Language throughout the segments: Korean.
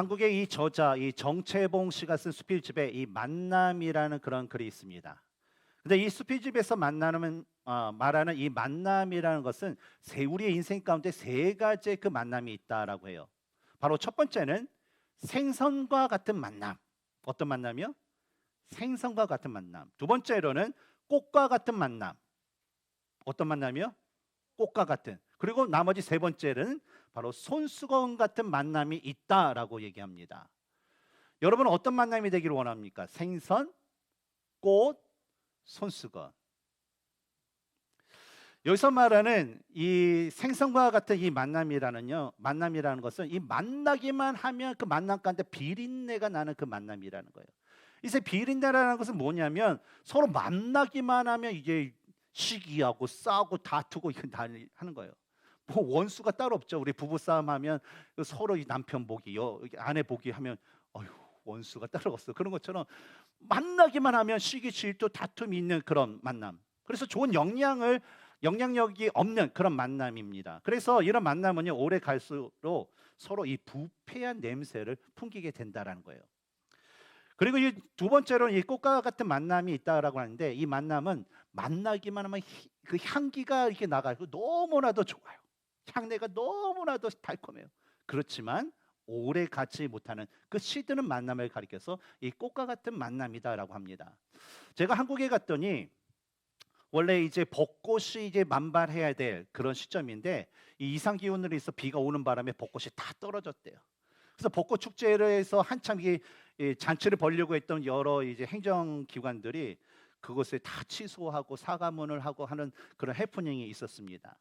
한국의 이 저자 이 정채봉 씨가 쓴 수필집에 이 만남이라는 그런 글이 있습니다. 근데 이 수필집에서 만나는 말하는 이 만남이라는 것은 우리의 인생 가운데 세 가지의 그 만남이 있다라고 해요. 바로 첫 번째는 생선과 같은 만남. 어떤 만남이요? 생선과 같은 만남. 두 번째로는 꽃과 같은 만남. 어떤 만남이요? 꽃과 같은. 그리고 나머지 세 번째는 바로 손수건 같은 만남이 있다라고 얘기합니다. 여러분은 어떤 만남이 되기를 원합니까? 생선, 꽃, 손수건. 여기서 말하는 이 생선과 같은 이 만남이라는 것은 이 만나기만 하면 그 만남 가운데 비린내가 나는 그 만남이라는 거예요. 이제 비린내라는 것은 뭐냐면 서로 만나기만 하면 이게 시기하고 싸우고 다투고 이거 하는 거예요. 뭐 원수가 따로 없죠. 우리 부부 싸움하면 서로 이 남편 보기요, 아내 보기 하면 어휴 원수가 따로 없어. 그런 것처럼 만나기만 하면 시기 질투 다툼이 있는 그런 만남. 그래서 좋은 영향력이 없는 그런 만남입니다. 그래서 이런 만남은요 오래 갈수록 서로 이 부패한 냄새를 풍기게 된다라는 거예요. 그리고 이 두 번째로는 이 꽃과 같은 만남이 있다라고 하는데 이 만남은 만나기만 하면 그 향기가 이렇게 나가고 너무나도 좋아요. 향내가 너무나도 달콤해요. 그렇지만 오래 가지 못하는 그 시드는 만남을 가리켜서 이 꽃과 같은 만남이다라고 합니다. 제가 한국에 갔더니 원래 이제 벚꽃이 이제 만발해야 될 그런 시점인데 이 이상 기온으로 해서 비가 오는 바람에 벚꽃이 다 떨어졌대요. 그래서 벚꽃 축제를 해서 한참 이 잔치를 벌려고 했던 여러 이제 행정기관들이 그것을 다 취소하고 사과문을 하고 하는 그런 해프닝이 있었습니다.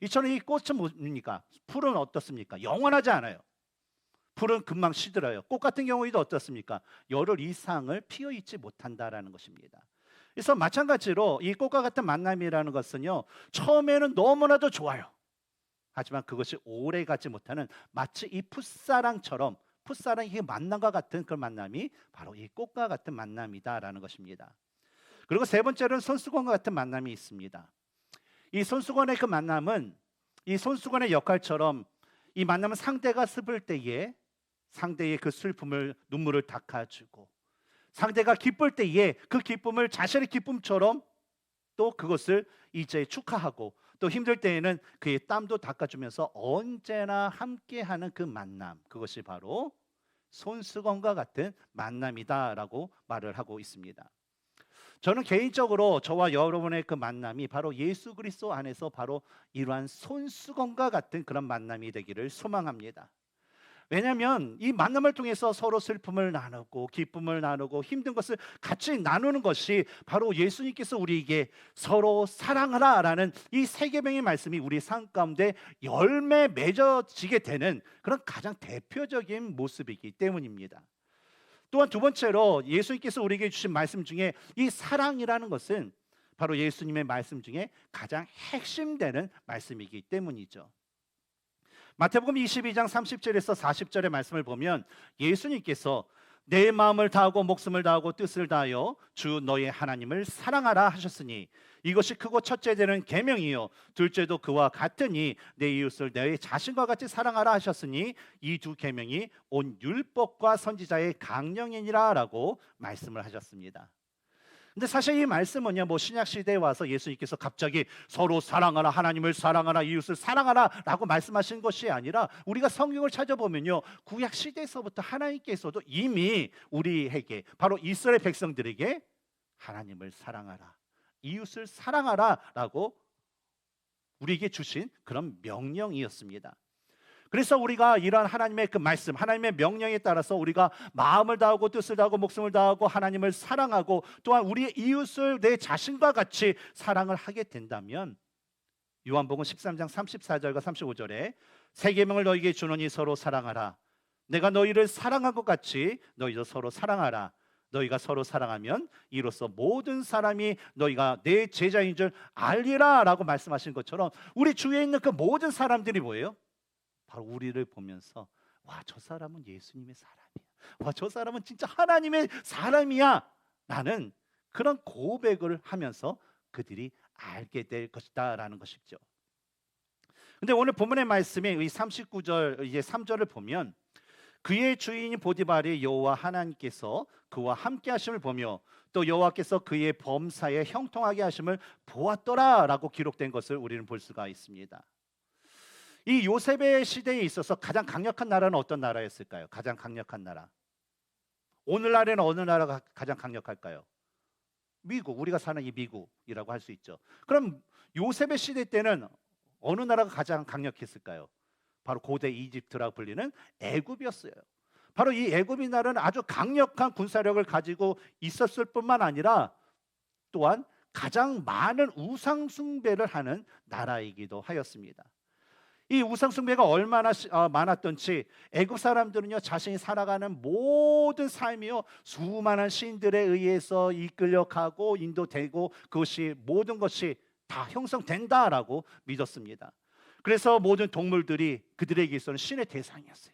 이처럼 이 꽃은 뭡니까? 풀은 어떻습니까? 영원하지 않아요. 풀은 금방 시들어요. 꽃 같은 경우에도 어떻습니까? 열흘 이상을 피어 있지 못한다라는 것입니다. 그래서 마찬가지로 이 꽃과 같은 만남이라는 것은요 처음에는 너무나도 좋아요. 하지만 그것이 오래 가지 못하는 마치 이 풋사랑이 만남과 같은 그런 만남이 바로 이 꽃과 같은 만남이다라는 것입니다. 그리고 세 번째로는 손수건과 같은 만남이 있습니다. 이 손수건의 그 만남은 이 손수건의 역할처럼 이 만남은 상대가 슬플 때에 상대의 그 슬픔을 눈물을 닦아주고 상대가 기쁠 때에 그 기쁨을 자신의 기쁨처럼 또 그것을 이제 축하하고 또 힘들 때에는 그의 땀도 닦아주면서 언제나 함께하는 그 만남, 그것이 바로 손수건과 같은 만남이다라고 말을 하고 있습니다. 저는 개인적으로 저와 여러분의 그 만남이 바로 예수 그리스도 안에서 바로 이러한 손수건과 같은 그런 만남이 되기를 소망합니다. 왜냐하면 이 만남을 통해서 서로 슬픔을 나누고 기쁨을 나누고 힘든 것을 같이 나누는 것이 바로 예수님께서 우리에게 서로 사랑하라라는 이 세 계명의 말씀이 우리 삶 가운데 열매 맺어지게 되는 그런 가장 대표적인 모습이기 때문입니다. 또한 두 번째로 예수님께서 우리에게 주신 말씀 중에 이 사랑이라는 것은 바로 예수님의 말씀 중에 가장 핵심되는 말씀이기 때문이죠. 마태복음 22장 30절에서 40절의 말씀을 보면 예수님께서 내 마음을 다하고 목숨을 다하고 뜻을 다하여 주 너의 하나님을 사랑하라 하셨으니 이것이 크고 첫째 되는 계명이요 둘째도 그와 같으니 내 이웃을 내 자신과 같이 사랑하라 하셨으니 이 두 계명이 온 율법과 선지자의 강령이니라라고 말씀을 하셨습니다. 근데 사실 이 말씀은요, 뭐 신약 시대에 와서 예수님께서 갑자기 서로 사랑하라, 하나님을 사랑하라, 이웃을 사랑하라라고 말씀하신 것이 아니라 우리가 성경을 찾아보면요, 구약 시대에서부터 하나님께서도 이미 우리에게 바로 이스라엘 백성들에게 하나님을 사랑하라, 이웃을 사랑하라라고 우리에게 주신 그런 명령이었습니다. 그래서 우리가 이러한 하나님의 그 말씀, 하나님의 명령에 따라서 우리가 마음을 다하고 뜻을 다하고 목숨을 다하고 하나님을 사랑하고 또한 우리의 이웃을 내 자신과 같이 사랑을 하게 된다면 요한복음 13장 34절과 35절에 새 계명을 너희에게 주노니 서로 사랑하라. 내가 너희를 사랑한 것 같이 너희도 서로 사랑하라. 너희가 서로 사랑하면 이로써 모든 사람이 너희가 내 제자인 줄 알리라 라고 말씀하신 것처럼 우리 주위에 있는 그 모든 사람들이 뭐예요? 바로 우리를 보면서 와, 저 사람은 예수님의 사람이야. 와, 저 사람은 진짜 하나님의 사람이야. 라는 그런 고백을 하면서 그들이 알게 될 것이다 라는 것이죠. 근데 오늘 본문의 말씀이 이 39절 이제 3절을 보면 그의 주인인 보디발이 여호와 하나님께서 그와 함께 하심을 보며 또 여호와께서 그의 범사에 형통하게 하심을 보았더라라고 기록된 것을 우리는 볼 수가 있습니다. 이 요셉의 시대에 있어서 가장 강력한 나라는 어떤 나라였을까요? 가장 강력한 나라. 오늘날에는 어느 나라가 가장 강력할까요? 미국, 우리가 사는 이 미국이라고 할 수 있죠. 그럼 요셉의 시대 때는 어느 나라가 가장 강력했을까요? 바로 고대 이집트라고 불리는 애굽이었어요. 바로 이 애굽이 나라는 아주 강력한 군사력을 가지고 있었을 뿐만 아니라 또한 가장 많은 우상 숭배를 하는 나라이기도 하였습니다. 이 우상 숭배가 얼마나 많았던지 애굽 사람들은요, 자신이 살아가는 모든 삶이요 수많은 신들에 의해서 이끌려가고 인도되고 그것이 모든 것이 다 형성된다라고 믿었습니다. 그래서 모든 동물들이 그들에게 있어서는 신의 대상이었어요.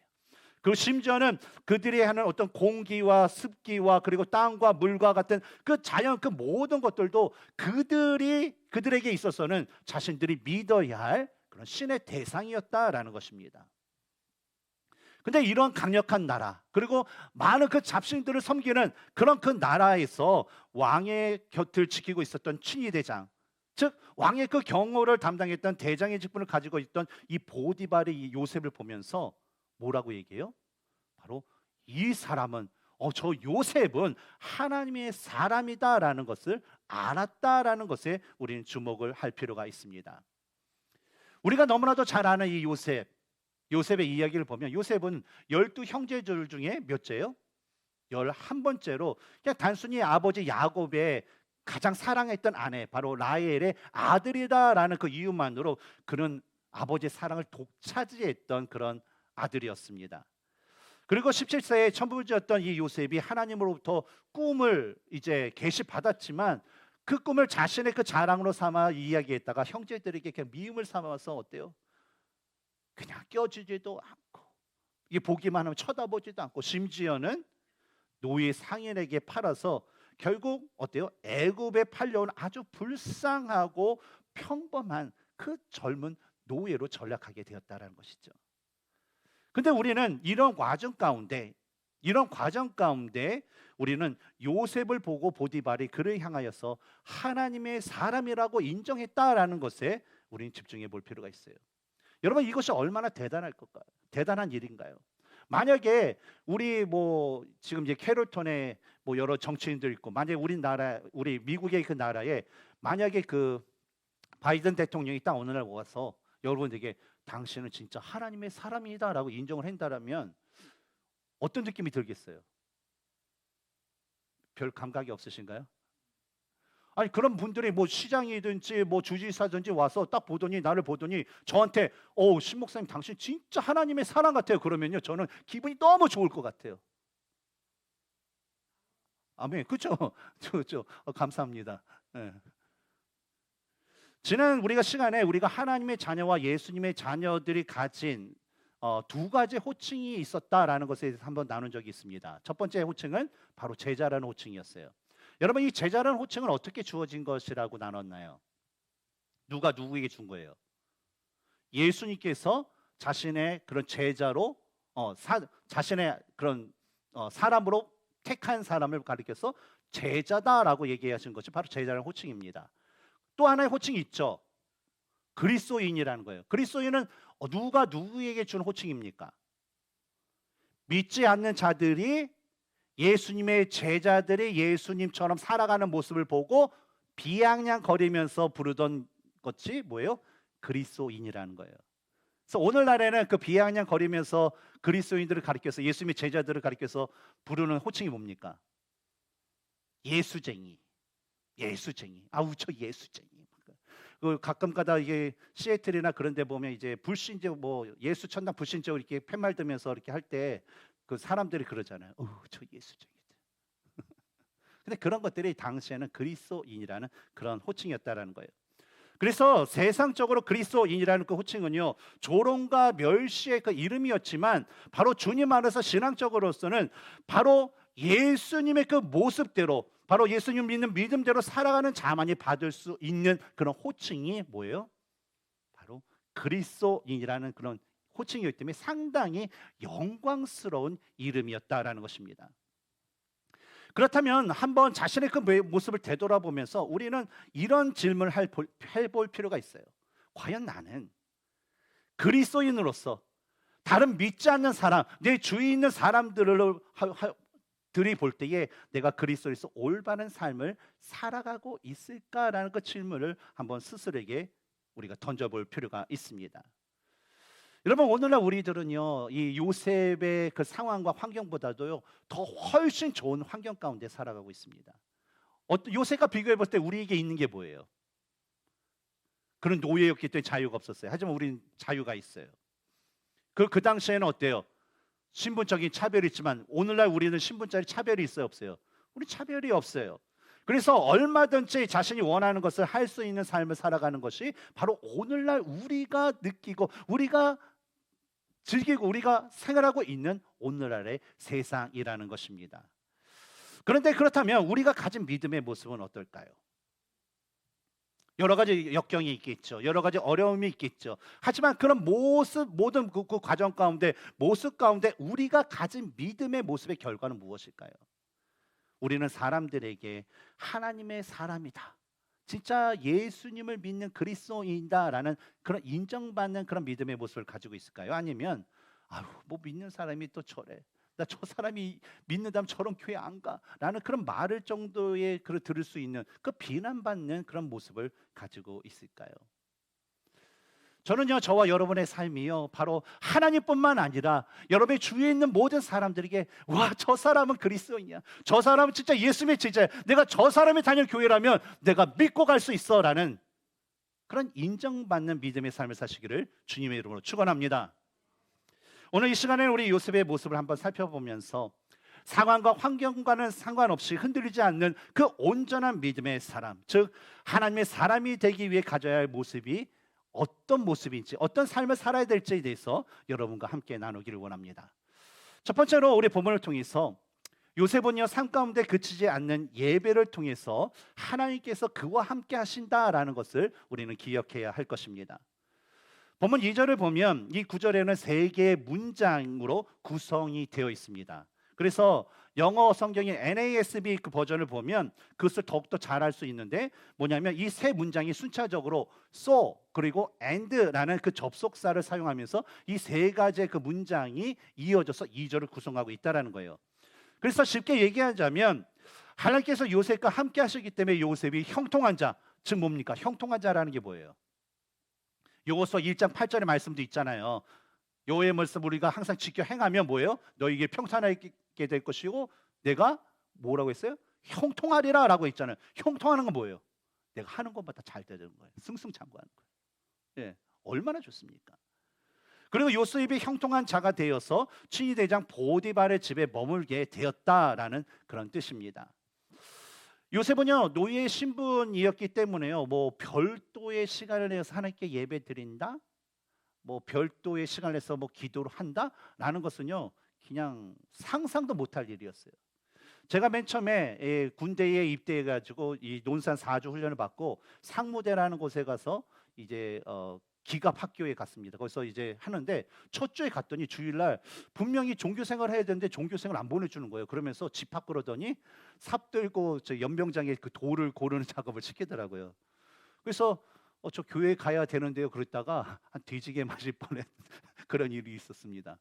그리고 심지어는 그들이 하는 어떤 공기와 습기와 그리고 땅과 물과 같은 그 자연 그 모든 것들도 그들에게 있어서는 자신들이 믿어야 할 그런 신의 대상이었다라는 것입니다. 근데 이런 강력한 나라 그리고 많은 그 잡신들을 섬기는 그런 그 나라에서 왕의 곁을 지키고 있었던 친위대장, 즉 왕의 그 경호를 담당했던 대장의 직분을 가지고 있던 이 보디발이 이 요셉을 보면서 뭐라고 얘기해요? 바로 이 사람은 저 요셉은 하나님의 사람이다라는 것을 알았다라는 것에 우리는 주목을 할 필요가 있습니다. 우리가 너무나도 잘 아는 이 요셉의 이야기를 보면 요셉은 12 형제들 중에 몇째요? 11번째로 그냥 단순히 아버지 야곱의 가장 사랑했던 아내 바로 라헬의 아들이다라는 그 이유만으로 그는 아버지의 사랑을 독차지했던 그런 아들이었습니다. 그리고 17세에 천부지였던 이 요셉이 하나님으로부터 꿈을 이제 계시받았지만 그 꿈을 자신의 그 자랑으로 삼아 이야기했다가 형제들에게 그냥 미움을 삼아서 어때요? 그냥 껴주지도 않고 이게 보기만 하면 쳐다보지도 않고 심지어는 노예 상인에게 팔아서 결국 어때요? 애굽에 팔려온 아주 불쌍하고 평범한 그 젊은 노예로 전락하게 되었다는 것이죠. 근데 우리는 이런 과정 가운데 우리는 요셉을 보고 보디발이 그를 향하여서 하나님의 사람이라고 인정했다라는 것에 우리는 집중해 볼 필요가 있어요. 여러분 이것이 얼마나 대단한 일인가요? 만약에 우리 지금 이제 캐롤턴에 여러 정치인들 있고 만약에 우리 미국의 그 나라에 만약에 그 바이든 대통령이 딱 어느 날 와서 여러분에게 당신은 진짜 하나님의 사람이다라고 인정을 한다면 어떤 느낌이 들겠어요? 별 감각이 없으신가요? 아니 그런 분들이 시장이든지 주지사든지 와서 딱 보더니 나를 보더니 저한테 신 목사님 당신 진짜 하나님의 사람 같아요. 그러면요 저는 기분이 너무 좋을 것 같아요. 아멘. 그렇죠? 감사합니다. 네. 지난 시간에 우리가 하나님의 자녀와 예수님의 자녀들이 가진 두 가지 호칭이 있었다라는 것에 대해서 한번 나눈 적이 있습니다. 첫 번째 호칭은 바로 제자라는 호칭이었어요. 여러분 이 제자라는 호칭은 어떻게 주어진 것이라고 나눴나요? 누가 누구에게 준 거예요? 예수님께서 자신의 그런 제자로 자신의 그런 사람으로 택한 사람을 가리켜서 제자다라고 얘기하신 것이 바로 제자라는 호칭입니다. 또 하나의 호칭이 있죠. 그리스도인이라는 거예요. 그리스도인은 누가 누구에게 준 호칭입니까? 믿지 않는 자들이 예수님의 제자들이 예수님처럼 살아가는 모습을 보고 비아냥거리면서 부르던 것이 뭐예요? 그리스도인이라는 거예요. 그래서 오늘날에는 그 비아냥거리면서 그리스도인들을 가리켜서 예수님의 제자들을 가리켜서 부르는 호칭이 뭡니까? 예수쟁이. 아우 저 예수쟁이. 가끔가다 이게 시애틀이나 그런 데 보면 이제 불신자 예수 천당 불신자고 이렇게 팻말 들면서 이렇게 할 때 그 사람들이 그러잖아요. 저 예수쟁이들. 근데 그런 것들이 당시에는 그리스도인이라는 그런 호칭이었다라는 거예요. 그래서 세상적으로 그리스도인이라는 그 호칭은요 조롱과 멸시의 그 이름이었지만 바로 주님 안에서 신앙적으로서는 바로 예수님의 그 모습대로 바로 예수님 믿는 믿음대로 살아가는 자만이 받을 수 있는 그런 호칭이 뭐예요? 바로 그리스도인이라는 그런 호칭이기 때문에 상당히 영광스러운 이름이었다라는 것입니다. 그렇다면 한번 자신의 그 모습을 되돌아보면서 우리는 이런 질문을 해볼 필요가 있어요. 과연 나는 그리스도인으로서 다른 믿지 않는 사람, 내 주위에 있는 사람들이 볼 때에 내가 그리스도에서 올바른 삶을 살아가고 있을까라는 그 질문을 한번 스스로에게 우리가 던져볼 필요가 있습니다. 여러분, 오늘날 우리들은요, 이 요셉의 그 상황과 환경보다도요 더 훨씬 좋은 환경 가운데 살아가고 있습니다. 요셉과 비교해 볼 때 우리에게 있는 게 뭐예요? 그런 노예였기 때문에 자유가 없었어요. 하지만 우리는 자유가 있어요. 그 당시에는 어때요? 신분적인 차별이 있지만 오늘날 우리는 신분적인 차별이 있어요, 없어요? 우리 차별이 없어요. 그래서 얼마든지 자신이 원하는 것을 할 수 있는 삶을 살아가는 것이 바로 오늘날 우리가 느끼고 우리가 즐기고 우리가 생활하고 있는 오늘날의 세상이라는 것입니다. 그런데 그렇다면 우리가 가진 믿음의 모습은 어떨까요? 여러 가지 역경이 있겠죠. 여러 가지 어려움이 있겠죠. 하지만 그런 모든 그 과정 가운데, 모습 가운데 우리가 가진 믿음의 모습의 결과는 무엇일까요? 우리는 사람들에게 하나님의 사람이다, 진짜 예수님을 믿는 그리스도인이다라는 그런 인정받는 그런 믿음의 모습을 가지고 있을까요? 아니면 뭐 믿는 사람이 또 저래, 나 저 사람이 믿는다면 저런 교회 안 가, 라는 그런 말을 정도의 들을 수 있는 그 비난받는 그런 모습을 가지고 있을까요? 저는요, 저와 여러분의 삶이요 바로 하나님뿐만 아니라 여러분의 주위에 있는 모든 사람들에게 와, 저 사람은 그리스도인이야, 저 사람은 진짜 예수님의 제자야, 내가 저 사람이 다니는 교회라면 내가 믿고 갈 수 있어 라는 그런 인정받는 믿음의 삶을 사시기를 주님의 이름으로 축원합니다. 오늘 이 시간에 우리 요셉의 모습을 한번 살펴보면서 상황과 환경과는 상관없이 흔들리지 않는 그 온전한 믿음의 사람, 즉 하나님의 사람이 되기 위해 가져야 할 모습이 어떤 모습인지, 어떤 삶을 살아야 될지에 대해서 여러분과 함께 나누기를 원합니다. 첫 번째로 우리 본문을 통해서 요셉은요, 삶 가운데 그치지 않는 예배를 통해서 하나님께서 그와 함께 하신다라는 것을 우리는 기억해야 할 것입니다. 본문 2절을 보면 이 9절에는 3개의 문장으로 구성이 되어 있습니다. 그래서 영어 성경의 NASB 그 버전을 보면 그것을 더욱더 잘 알 수 있는데, 뭐냐면 이 세 문장이 순차적으로 so 그리고 and라는 그 접속사를 사용하면서 이 세 가지의 그 문장이 이어져서 2절을 구성하고 있다는 거예요. 그래서 쉽게 얘기하자면 하나님께서 요셉과 함께 하시기 때문에 요셉이 형통한 자, 즉 뭡니까? 형통한 자라는 게 뭐예요? 요고서 1장 8절의 말씀도 있잖아요. 여호와의 말씀 우리가 항상 지켜 행하면 뭐예요? 너희에게 평탄하게 될 것이고 내가 뭐라고 했어요? 형통하리라 라고 했잖아요. 형통하는 건 뭐예요? 내가 하는 것마다 잘 되는 거예요. 승승장구하는 거예요. 예, 얼마나 좋습니까? 그리고 요셉이 형통한 자가 되어서 친위 대장 보디발의 집에 머물게 되었다라는 그런 뜻입니다. 요셉은요, 노예 신분이었기 때문에요, 뭐 별도의 시간을 내서 하나님께 예배 드린다, 뭐 별도의 시간을 내서 뭐 기도를 한다라는 것은요 그냥 상상도 못할 일이었어요. 제가 맨 처음에 군대에 입대해가지고 이 논산 4주 훈련을 받고 상무대라는 곳에 가서 이제 기갑 학교에 갔습니다. 거기서 이제 하는데 첫 주에 갔더니 주일날 분명히 종교생활을 해야 되는데 종교생활 안 보내주는 거예요. 그러면서 집합 그러더니 삽 들고 저 연병장에 그 돌을 고르는 작업을 시키더라고요. 그래서 저 교회 가야 되는데요, 그랬다가 한 뒤지게 맞을 뻔한 그런 일이 있었습니다.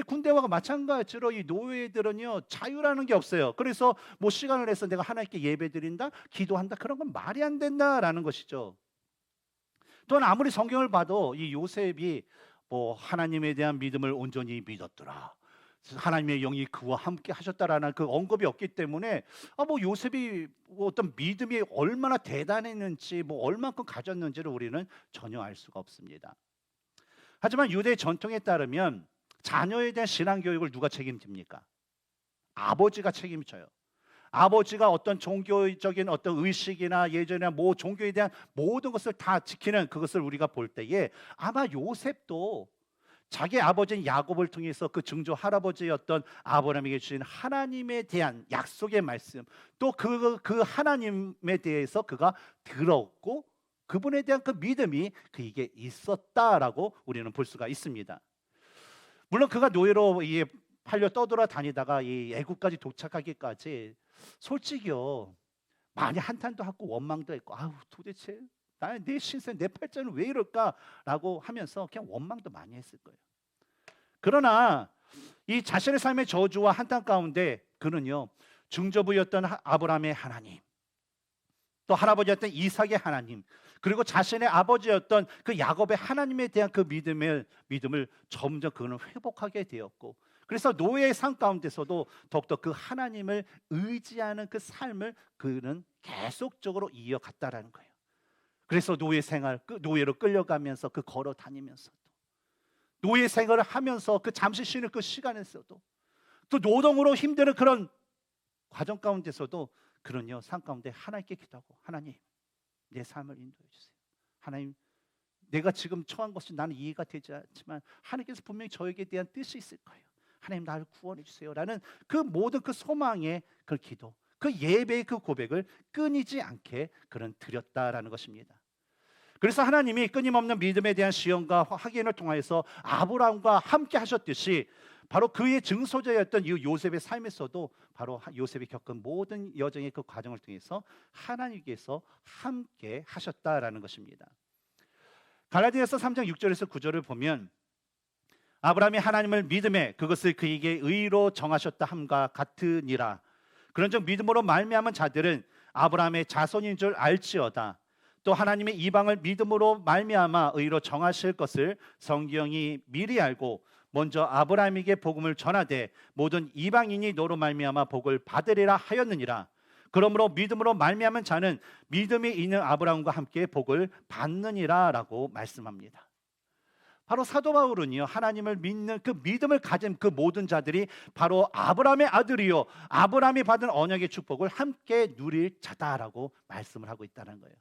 군대와 마찬가지로 이 노예들은요 자유라는 게 없어요. 그래서 뭐 시간을 내서 내가 하나님께 예배드린다, 기도한다, 그런 건 말이 안 된다라는 것이죠. 또한 아무리 성경을 봐도 이 요셉이 뭐 하나님에 대한 믿음을 온전히 믿었더라, 하나님의 영이 그와 함께 하셨다라는 그 언급이 없기 때문에 뭐 요셉이 어떤 믿음이 얼마나 대단했는지, 뭐 얼만큼 가졌는지를 우리는 전혀 알 수가 없습니다. 하지만 유대 전통에 따르면 자녀에 대한 신앙 교육을 누가 책임집니까? 아버지가 책임져요. 아버지가 어떤 종교적인 어떤 의식이나 예전이나 뭐 종교에 대한 모든 것을 다 지키는 그것을 우리가 볼 때에 아마 요셉도 자기 아버지인 야곱을 통해서 그 증조 할아버지였던 아브라함에게 주신 하나님에 대한 약속의 말씀, 또 그 하나님에 대해서 그가 들었고 그분에 대한 그 믿음이 그에게 있었다라고 우리는 볼 수가 있습니다. 물론 그가 노예로 팔려 떠돌아다니다가 이 애국까지 도착하기까지 솔직히요 많이 한탄도 하고 원망도 했고, 아우 도대체 내 신생 내 팔자는 왜 이럴까라고 하면서 그냥 원망도 많이 했을 거예요. 그러나 이 자신의 삶의 저주와 한탄 가운데 그는요 중저부였던 아브라함의 하나님, 또 할아버지였던 이삭의 하나님, 그리고 자신의 아버지였던 그 야곱의 하나님에 대한 그 믿음을 점점 그는 회복하게 되었고, 그래서 노예의 삶 가운데서도 더욱더 그 하나님을 의지하는 그 삶을 그는 계속적으로 이어갔다라는 거예요. 그래서 노예 생활, 그 노예로 끌려가면서 그 걸어 다니면서도, 노예 생활을 하면서 그 잠시 쉬는 그 시간에서도, 또 노동으로 힘드는 그런 과정 가운데서도 그는요 삶 가운데 하나님께 기도하고, 하나님 내 삶을 인도해 주세요. 하나님 내가 지금 처한 것이 나는 이해가 되지 않지만 하나님께서 분명히 저에게 대한 뜻이 있을 거예요. 하나님 나를 구원해 주세요 라는 그 모든 그 소망의 그 기도, 그 예배의 그 고백을 끊이지 않게 그는 드렸다라는 것입니다. 그래서 하나님이 끊임없는 믿음에 대한 시험과 확인을 통하여서 아브라함과 함께 하셨듯이 바로 그의 증소자였던 이 요셉의 삶에서도 바로 요셉이 겪은 모든 여정의 그 과정을 통해서 하나님께서 함께 하셨다라는 것입니다. 갈라디아서 3장 6절에서 9절을 보면 아브라함이 하나님을 믿음에 그것을 그에게 의로 정하셨다 함과 같으니라. 그런즉 믿음으로 말미암은 자들은 아브라함의 자손인 줄 알지어다. 또 하나님의 이방을 믿음으로 말미암아 의로 정하실 것을 성경이 미리 알고 먼저 아브라함에게 복음을 전하되 모든 이방인이 너로 말미암아 복을 받으리라 하였느니라. 그러므로 믿음으로 말미암은 자는 믿음이 있는 아브라함과 함께 복을 받느니라라고 말씀합니다. 바로 사도 바울은요 하나님을 믿는 그 믿음을 가진 그 모든 자들이 바로 아브라함의 아들이요 아브라함이 받은 언약의 축복을 함께 누릴 자다라고 말씀을 하고 있다는 거예요.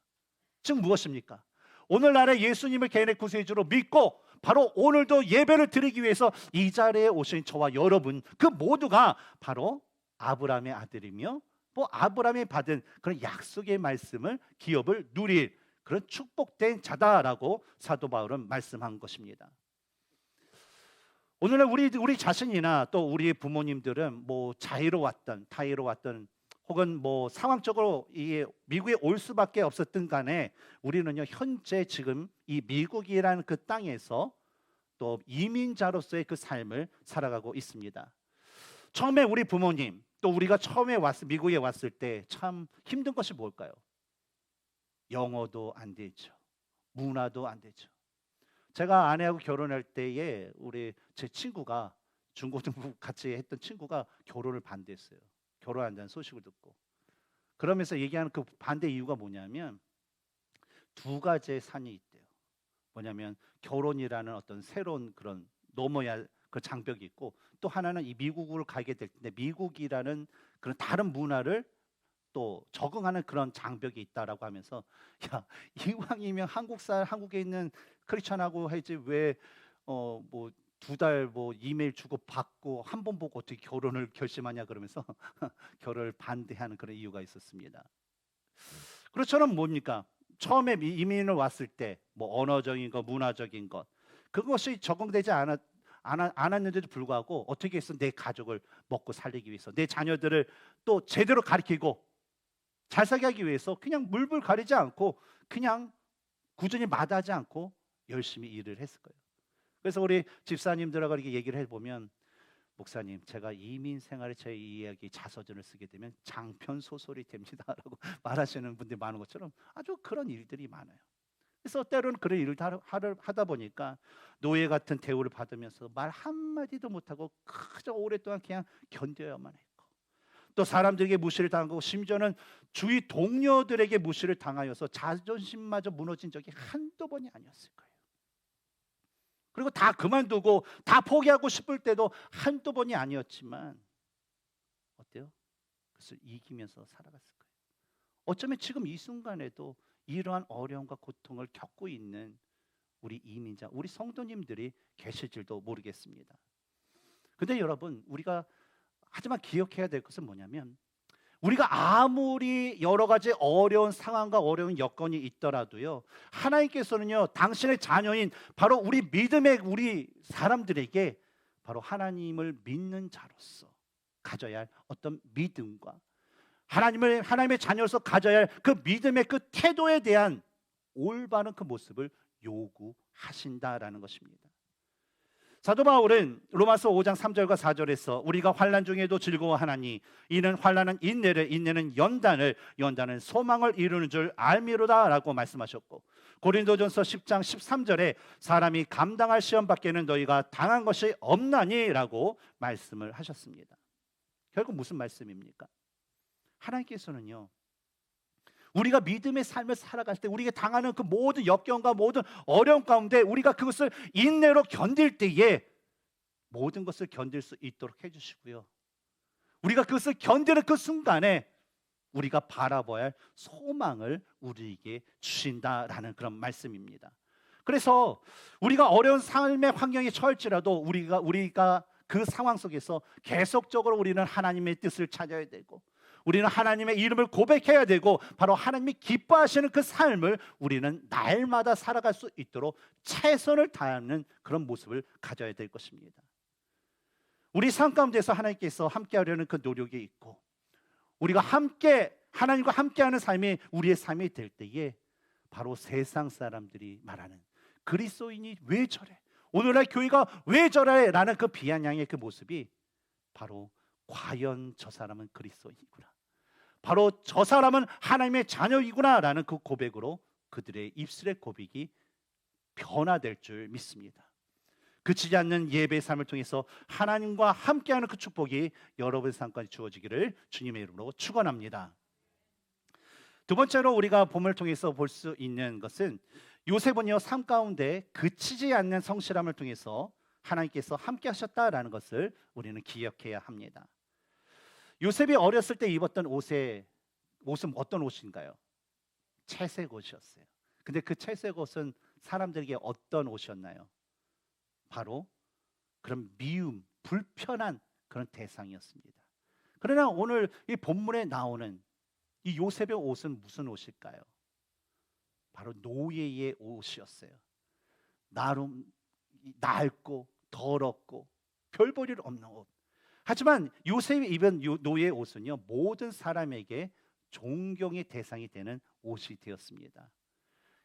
즉 무엇입니까? 오늘날에 예수님을 개인의 구세주로 믿고 바로 오늘도 예배를 드리기 위해서 이 자리에 오신 저와 여러분 그 모두가 바로 아브라함의 아들이며 또 아브라함이 받은 그런 약속의 말씀을 기업을 누릴 그런 축복된 자다라고 사도 바울은 말씀한 것입니다. 오늘날 우리 자신이나 또 우리 부모님들은 뭐 자유로 왔던 타의로 왔던 혹은 뭐 상황적으로 이 미국에 올 수밖에 없었던 간에 우리는요 현재 지금 이 미국이라는 그 땅에서 또 이민자로서의 그 삶을 살아가고 있습니다. 처음에 우리 부모님 또 우리가 처음에 미국에 왔을 때 참 힘든 것이 뭘까요? 영어도 안 되죠. 문화도 안 되죠. 제가 아내하고 결혼할 때에 제 친구가 중고등부 같이 했던 친구가 결혼을 반대했어요. 결혼한다는 소식을 듣고. 그러면서 얘기하는 그 반대 이유가 뭐냐면 두 가지의 산이 있대요. 뭐냐면 결혼이라는 어떤 새로운 그런 넘어야 할 그 장벽이 있고, 또 하나는 이 미국을 가게 될 때 미국이라는 그런 다른 문화를 또 적응하는 그런 장벽이 있다라고 하면서 야 이왕이면 한국에 있는 크리스천하고 하지 왜 뭐 두 달 뭐 이메일 주고 받고 한 번 보고 어떻게 결혼을 결심하냐 그러면서 결혼을 반대하는 그런 이유가 있었습니다. 그렇처럼 뭡니까? 처음에 이민을 왔을 때 뭐 언어적인 것, 문화적인 것 그것이 적응되지 않았는데도 불구하고 어떻게 해서 내 가족을 먹고 살리기 위해서 내 자녀들을 또 제대로 가르치고 잘 살게 하기 위해서 그냥 물불 가리지 않고 그냥 꾸준히 마다하지 않고 열심히 일을 했을 거예요. 그래서 우리 집사님들하고 이렇게 얘기를 해보면 목사님 제가 이민 생활에 제 이야기 자서전을 쓰게 되면 장편 소설이 됩니다라고 말하시는 분들이 많은 것처럼 아주 그런 일들이 많아요. 그래서 때로는 그런 일을 하다 보니까 노예 같은 대우를 받으면서 말 한마디도 못하고 그저 오랫동안 그냥 견뎌야만 했고, 또 사람들에게 무시를 당하고 심지어는 주위 동료들에게 무시를 당하여서 자존심마저 무너진 적이 한두 번이 아니었을 거예요. 그리고 다 그만두고 다 포기하고 싶을 때도 한두 번이 아니었지만 어때요? 그것을 이기면서 살아갔을 거예요. 어쩌면 지금 이 순간에도 이러한 어려움과 고통을 겪고 있는 우리 이민자, 우리 성도님들이 계실 줄도 모르겠습니다. 근데 여러분 우리가 하지만 기억해야 될 것은 뭐냐면 우리가 아무리 여러 가지 어려운 상황과 어려운 여건이 있더라도요 하나님께서는요 당신의 자녀인 바로 우리 믿음의 우리 사람들에게 바로 하나님을 믿는 자로서 가져야 할 어떤 믿음과 하나님의 자녀로서 가져야 할 그 믿음의 그 태도에 대한 올바른 그 모습을 요구하신다라는 것입니다. 사도 바울은 로마서 5장 3절과 4절에서 우리가 환난 중에도 즐거워하나니 이는 환난은 인내를, 인내는 연단을, 연단은 소망을 이루는 줄 알미로다라고 말씀하셨고, 고린도전서 10장 13절에 사람이 감당할 시험 밖에는 너희가 당한 것이 없나니라고 말씀을 하셨습니다. 결국 무슨 말씀입니까? 하나님께서는요, 우리가 믿음의 삶을 살아갈 때 우리가 당하는 그 모든 역경과 모든 어려움 가운데 우리가 그것을 인내로 견딜 때에 모든 것을 견딜 수 있도록 해주시고요, 우리가 그것을 견디는 그 순간에 우리가 바라봐야 할 소망을 우리에게 주신다라는 그런 말씀입니다. 그래서 우리가 어려운 삶의 환경에 처할지라도 우리가 그 상황 속에서 계속적으로 우리는 하나님의 뜻을 찾아야 되고, 우리는 하나님의 이름을 고백해야 되고, 바로 하나님이 기뻐하시는 그 삶을 우리는 날마다 살아갈 수 있도록 최선을 다하는 그런 모습을 가져야 될 것입니다. 우리 삶 가운데서 하나님께서 함께하려는 그 노력이 있고, 우리가 함께 하나님과 함께하는 삶이 우리의 삶이 될 때에 바로 세상 사람들이 말하는 그리스도인이 왜 저래? 오늘날 교회가 왜 저래? 라는 그 비아냥의 그 모습이 바로 과연 저 사람은 그리스도인이구나, 바로 저 사람은 하나님의 자녀이구나 라는 그 고백으로 그들의 입술의 고백이 변화될 줄 믿습니다. 그치지 않는 예배의 삶을 통해서 하나님과 함께하는 그 축복이 여러분의 삶까지 주어지기를 주님의 이름으로 축원합니다. 두 번째로 우리가 본문을 통해서 볼 수 있는 것은 요셉은요, 삶 가운데 그치지 않는 성실함을 통해서 하나님께서 함께 하셨다라는 것을 우리는 기억해야 합니다. 요셉이 어렸을 때 입었던 옷은 어떤 옷인가요? 채색 옷이었어요. 근데 그 채색 옷은 사람들에게 어떤 옷이었나요? 바로 그런 미움, 불편한 그런 대상이었습니다. 그러나 오늘 이 본문에 나오는 이 요셉의 옷은 무슨 옷일까요? 바로 노예의 옷이었어요. 낡고 더럽고 별 볼 일 없는 옷. 하지만 요셉이 입은 노예의 옷은요, 모든 사람에게 존경의 대상이 되는 옷이 되었습니다.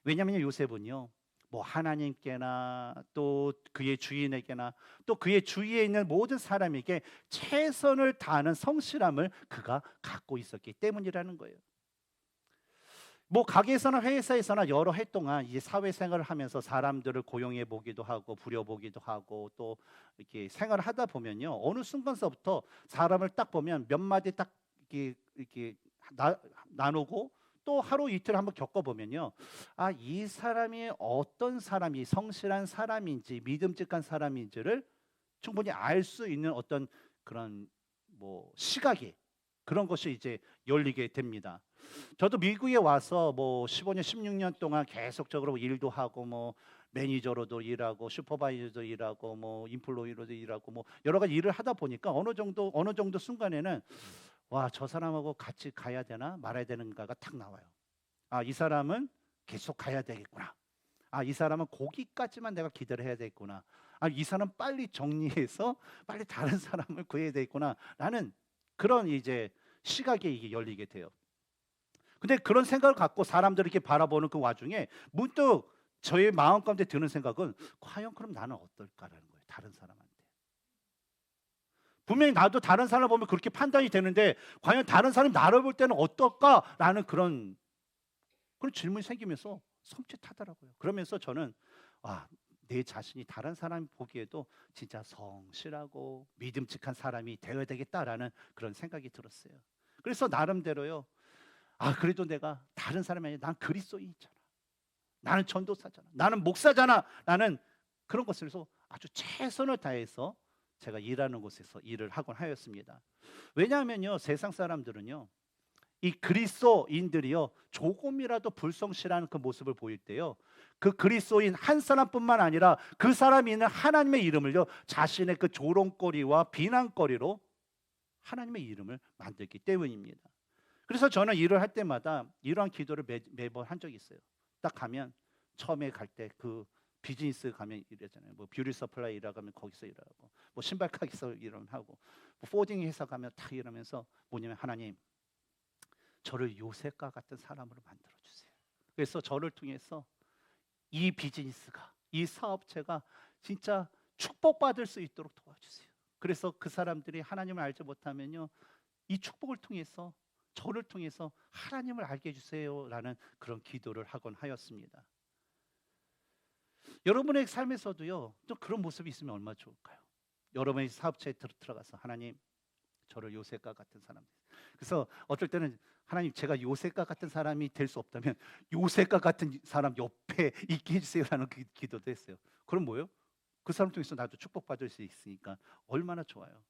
왜냐하면 요셉은요, 뭐 하나님께나 또 그의 주인에게나 또 그의 주위에 있는 모든 사람에게 최선을 다하는 성실함을 그가 갖고 있었기 때문이라는 거예요. 뭐 가게에서나 회사에서나 여러 해 동안 이제 사회생활을 하면서 사람들을 고용해 보기도 하고 부려보기도 하고 또 이렇게 생활을 하다 보면요, 어느 순간서부터 사람을 딱 보면 몇 마디 딱 이렇게 나누고 또 하루 이틀 한번 겪어보면요, 아, 이 사람이 어떤 사람이 성실한 사람인지 믿음직한 사람인지를 충분히 알 수 있는 어떤 그런 뭐 시각이, 그런 것이 이제 열리게 됩니다. 저도 미국에 와서 뭐 15년, 16년 동안 계속적으로 일도 하고 뭐 매니저로도 일하고 슈퍼바이저도 일하고 뭐 인플로이로도 일하고 뭐 여러 가지 일을 하다 보니까 어느 정도 순간에는 와, 저 사람하고 같이 가야 되나 말아야 되는가가 탁 나와요. 아, 이 사람은 계속 가야 되겠구나. 아, 이 사람은 거기까지만 내가 기대를 해야 되겠구나. 아, 이 사람 빨리 정리해서 빨리 다른 사람을 구해야 되겠구나 라는 그런 이제 시각이 이게 열리게 돼요. 근데 그런 생각을 갖고 사람들을 이렇게 바라보는 그 와중에 문득 저의 마음 가운데 드는 생각은 과연 그럼 나는 어떨까라는 거예요. 다른 사람한테. 분명히 나도 다른 사람을 보면 그렇게 판단이 되는데 과연 다른 사람이 나를 볼 때는 어떨까라는 그런 질문이 생기면서 섬찟하더라고요. 그러면서 저는 내 자신이 다른 사람이 보기에도 진짜 성실하고 믿음직한 사람이 되어야 되겠다라는 그런 생각이 들었어요. 그래서 나름대로요, 그래도 내가 다른 사람이 아니라 난 그리스도인이잖아, 나는 전도사잖아, 나는 목사잖아 라는 그런 것에서 아주 최선을 다해서 제가 일하는 곳에서 일을 하곤 하였습니다. 왜냐하면요, 세상 사람들은요, 이 그리스도인들이요, 조금이라도 불성실한 그 모습을 보일 때요, 그 그리스도인 한 사람뿐만 아니라 그 사람이 있는 하나님의 이름을요, 자신의 그 조롱거리와 비난거리로 하나님의 이름을 만들기 때문입니다. 그래서 저는 일을 할 때마다 이러한 기도를 매번 한 적이 있어요. 딱 가면 처음에 갈 때 그 비즈니스 가면 이러잖아요. 뭐 뷰티 서플라이 일하면 거기서 일하고, 뭐 신발 가게에서 일하고, 뭐 포딩 회사 가면 다 이러면서 뭐냐면 하나님, 저를 요셉과 같은 사람으로 만들어 주세요. 그래서 저를 통해서 이 비즈니스가, 이 사업체가 진짜 축복받을 수 있도록 도와주세요. 그래서 그 사람들이 하나님을 알지 못하면요, 이 축복을 통해서, 저를 통해서 하나님을 알게 해주세요라는 그런 기도를 하곤 하였습니다. 여러분의 삶에서도요, 좀 그런 모습이 있으면 얼마나 좋을까요? 여러분의 사업체에 들어가서 하나님, 저를 요셉과 같은 사람. 그래서 어떨 때는 하나님, 제가 요셉과 같은 사람이 될 수 없다면 요셉과 같은 사람 옆에 있게 해주세요라는 기도도 했어요. 그럼 뭐예요? 그 사람 통해서 나도 축복받을 수 있으니까 얼마나 좋아요.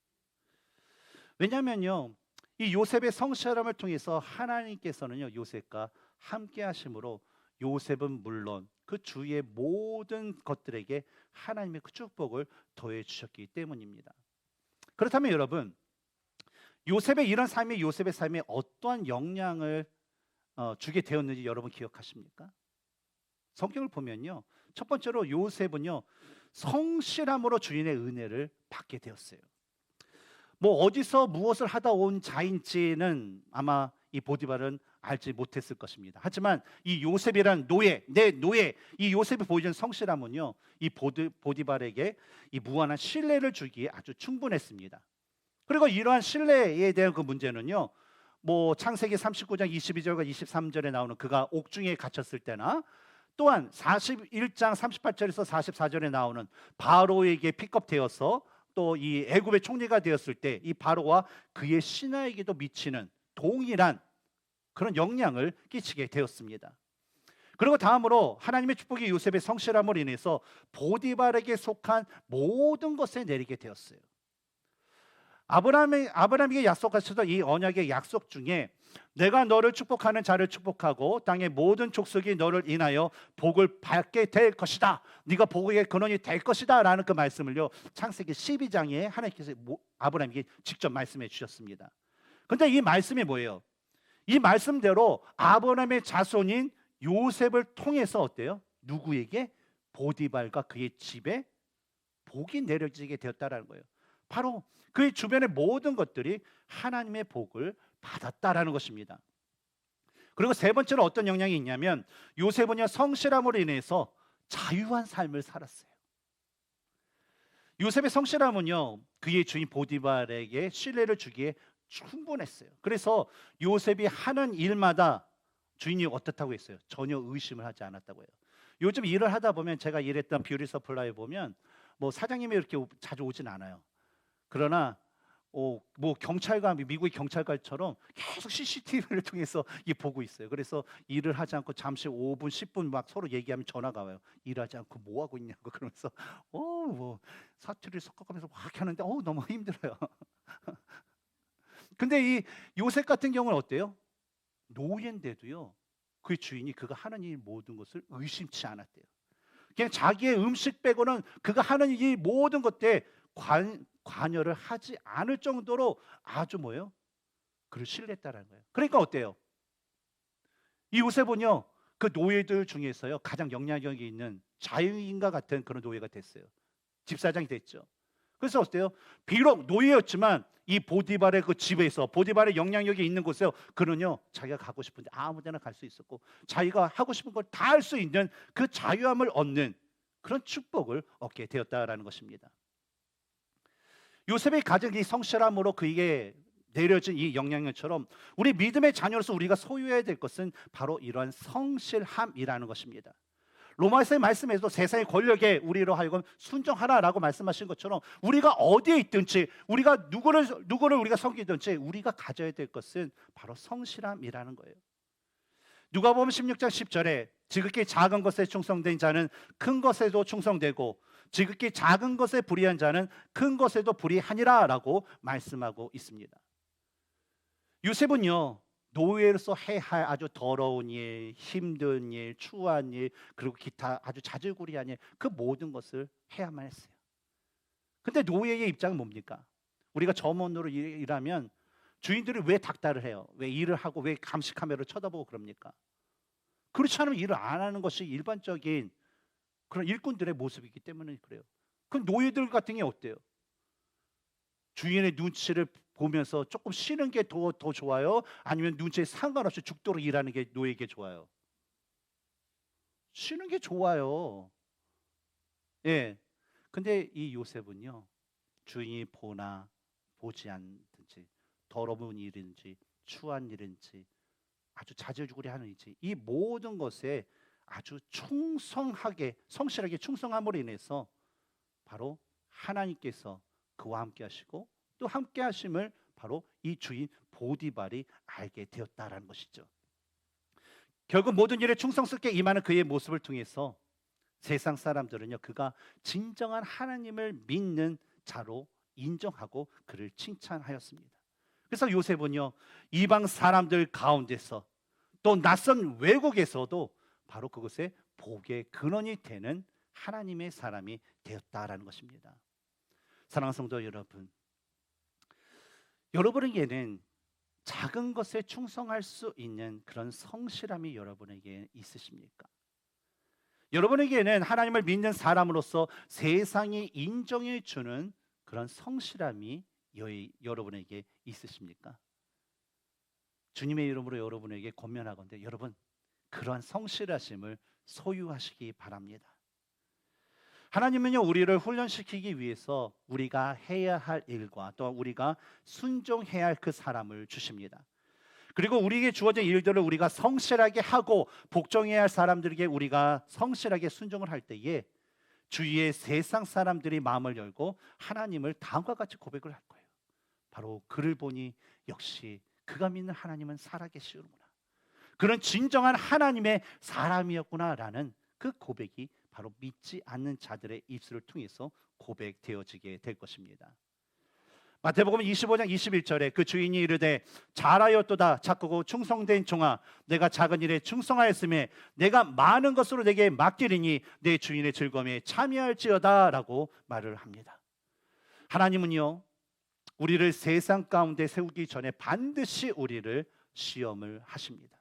왜냐하면요, 이 요셉의 성실함을 통해서 하나님께서는요, 요셉과 함께 하심으로 요셉은 물론 그 주위의 모든 것들에게 하나님의 그 축복을 더해 주셨기 때문입니다. 그렇다면 여러분, 요셉의 이런 삶이 요셉의 삶에 어떠한 영향을 주게 되었는지 여러분 기억하십니까? 성경을 보면요, 첫 번째로 요셉은요, 성실함으로 주인의 은혜를 받게 되었어요. 뭐 어디서 무엇을 하다 온 자인지는 아마 이 보디발은 알지 못했을 것입니다. 하지만 이 요셉이란 노예, 내 노예, 이 요셉이 보여준 성실함은요, 이 보디발에게 이 무한한 신뢰를 주기에 아주 충분했습니다. 그리고 이러한 신뢰에 대한 그 문제는요, 뭐 창세기 39장 22절과 23절에 나오는 그가 옥중에 갇혔을 때나, 또한 41장 38절에서 44절에 나오는 바로에게 픽업되어서 또 이 애굽의 총리가 되었을 때 이 바로와 그의 신하에게도 미치는 동일한 그런 영향을 끼치게 되었습니다. 그리고 다음으로 하나님의 축복이 요셉의 성실함으로 인해서 보디발에게 속한 모든 것에 내리게 되었어요. 아브라함에게 약속하셨던 이 언약의 약속 중에 내가 너를 축복하는 자를 축복하고 땅의 모든 족속이 너를 인하여 복을 받게 될 것이다, 네가 복의 근원이 될 것이다 라는 그 말씀을요, 창세기 12장에 하나님께서 아브라함에게 직접 말씀해 주셨습니다. 근데 이 말씀이 뭐예요? 이 말씀대로 아브라함의 자손인 요셉을 통해서 어때요? 누구에게? 보디발과 그의 집에 복이 내려지게 되었다라는 거예요. 바로 그의 주변의 모든 것들이 하나님의 복을 받았다라는 것입니다. 그리고 세 번째로 어떤 영향이 있냐면, 요셉은요, 성실함으로 인해서 자유한 삶을 살았어요. 요셉의 성실함은요, 그의 주인 보디발에게 신뢰를 주기에 충분했어요. 그래서 요셉이 하는 일마다 주인이 어떻다고 했어요? 전혀 의심을 하지 않았다고 해요. 요즘 일을 하다 보면, 제가 일했던 뷰티 서플라이에 보면 뭐 사장님이 이렇게 자주 오진 않아요. 그러나 뭐 경찰관, 미국의 경찰관처럼 계속 CCTV를 통해서 보고 있어요. 그래서 일을 하지 않고 잠시 5분, 10분 막 서로 얘기하면 전화가 와요. 일하지 않고 뭐 하고 있냐고. 그러면서 뭐 사투리를 섞어가면서 막 하는데 너무 힘들어요. 근데 이 요셉 같은 경우는 어때요? 노예인데도요, 그 주인이 그가 하는 일 모든 것을 의심치 않았대요. 그냥 자기의 음식 빼고는 그가 하는 이 모든 것들에 관여를 하지 않을 정도로 아주 뭐예요? 그를 신뢰했다는 거예요. 그러니까 어때요? 이 요셉은요, 그 노예들 중에서요, 가장 영향력이 있는 자유인과 같은 그런 노예가 됐어요. 집사장이 됐죠. 그래서 어때요? 비록 노예였지만 이 보디발의 그 집에서, 보디발의 영향력이 있는 곳에서 그는요, 자기가 가고 싶은데 아무 데나 갈 수 있었고, 자기가 하고 싶은 걸 다 할 수 있는 그 자유함을 얻는 그런 축복을 얻게 되었다라는 것입니다. 요셉의 가진 이 성실함으로 그에게 내려진 이 영향력처럼 우리 믿음의 자녀로서 우리가 소유해야 될 것은 바로 이러한 성실함이라는 것입니다. 로마서의 말씀에도 세상의 권력에 우리로 하여금 순종하라라고 말씀하신 것처럼, 우리가 어디에 있든지, 우리가 누구를 우리가 섬기든지 우리가 가져야 될 것은 바로 성실함이라는 거예요. 누가복음 16장 10절에 지극히 작은 것에 충성된 자는 큰 것에도 충성되고 지극히 작은 것에 불의한 자는 큰 것에도 불의하니라 라고 말씀하고 있습니다. 요셉은요, 노예로서 해야 할 아주 더러운 일, 힘든 일, 추한 일, 그리고 기타 아주 자질구레한 일, 그 모든 것을 해야만 했어요. 근데 노예의 입장은 뭡니까? 우리가 점원으로 일하면 주인들이 왜 닥달을 해요? 왜 일을 하고 왜 감시 카메라를 쳐다보고 그럽니까? 그렇지 않으면 일을 안 하는 것이 일반적인 그런 일꾼들의 모습이기 때문에 그래요. 그 노예들 같은 게 어때요? 주인의 눈치를 보면서 조금 쉬는 게 더 좋아요? 아니면 눈치에 상관없이 죽도록 일하는 게 노예에게 좋아요? 쉬는 게 좋아요. 예. 근데 이 요셉은요, 주인이 보나 보지 않든지 더러운 일인지 추한 일인지 아주 자질구레 하는 일인지 이 모든 것에 아주 충성하게 성실하게 충성함으로 인해서 바로 하나님께서 그와 함께 하시고 또 함께 하심을 바로 이 주인 보디발이 알게 되었다라는 것이죠. 결국 모든 일에 충성스럽게 임하는 그의 모습을 통해서 세상 사람들은요, 그가 진정한 하나님을 믿는 자로 인정하고 그를 칭찬하였습니다. 그래서 요셉은요, 이방 사람들 가운데서 또 낯선 외국에서도 바로 그것의 복의 근원이 되는 하나님의 사람이 되었다라는 것입니다. 사랑하는 성도 여러분, 여러분에게는 작은 것에 충성할 수 있는 그런 성실함이 여러분에게 있으십니까? 여러분에게는 하나님을 믿는 사람으로서 세상이 인정해 주는 그런 성실함이 여러분에게 있으십니까? 주님의 이름으로 여러분에게 권면하건대 여러분 그러한 성실하심을 소유하시기 바랍니다. 하나님은요, 우리를 훈련시키기 위해서 우리가 해야 할 일과 또 우리가 순종해야 할 그 사람을 주십니다. 그리고 우리에게 주어진 일들을 우리가 성실하게 하고 복종해야 할 사람들에게 우리가 성실하게 순종을 할 때에 주위의 세상 사람들이 마음을 열고 하나님을 다음과 같이 고백을 할 거예요. 바로 그를 보니 역시 그가 믿는 하나님은 살아계시는구나, 그런 진정한 하나님의 사람이었구나라는 그 고백이 바로 믿지 않는 자들의 입술을 통해서 고백되어지게 될 것입니다. 마태복음 25장 21절에 그 주인이 이르되 잘하였도다 착하고 충성된 종아, 내가 작은 일에 충성하였음에 내가 많은 것으로 내게 맡기리니 내 주인의 즐거움에 참여할지어다 라고 말을 합니다. 하나님은요, 우리를 세상 가운데 세우기 전에 반드시 우리를 시험을 하십니다.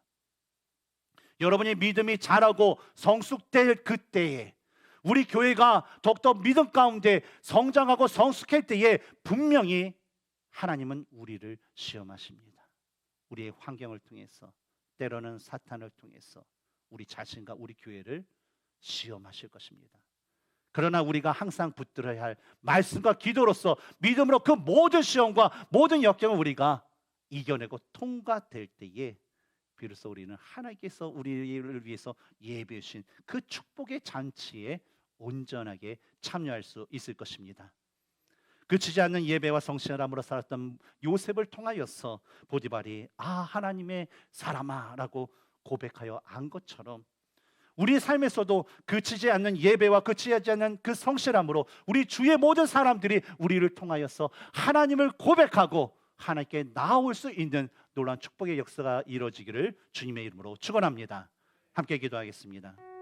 여러분이 믿음이 자라고 성숙될 그때에 우리 교회가 더욱더 믿음 가운데 성장하고 성숙할 때에 분명히 하나님은 우리를 시험하십니다. 우리의 환경을 통해서, 때로는 사탄을 통해서 우리 자신과 우리 교회를 시험하실 것입니다. 그러나 우리가 항상 붙들어야 할 말씀과 기도로서 믿음으로 그 모든 시험과 모든 역경을 우리가 이겨내고 통과될 때에 비로소 우리는 하나님께서 우리를 위해서 예비해 주신 그 축복의 잔치에 온전하게 참여할 수 있을 것입니다. 그치지 않는 예배와 성실함으로 살았던 요셉을 통하여서 보디발이 하나님의 사람아 라고 고백하여 안 것처럼 우리 삶에서도 그치지 않는 예배와 그치지 않는 그 성실함으로 우리 주의 모든 사람들이 우리를 통하여서 하나님을 고백하고 하나님께 나아올 수 있는 놀라운 축복의 역사가 이루어지기를 주님의 이름으로 축원합니다. 함께 기도하겠습니다.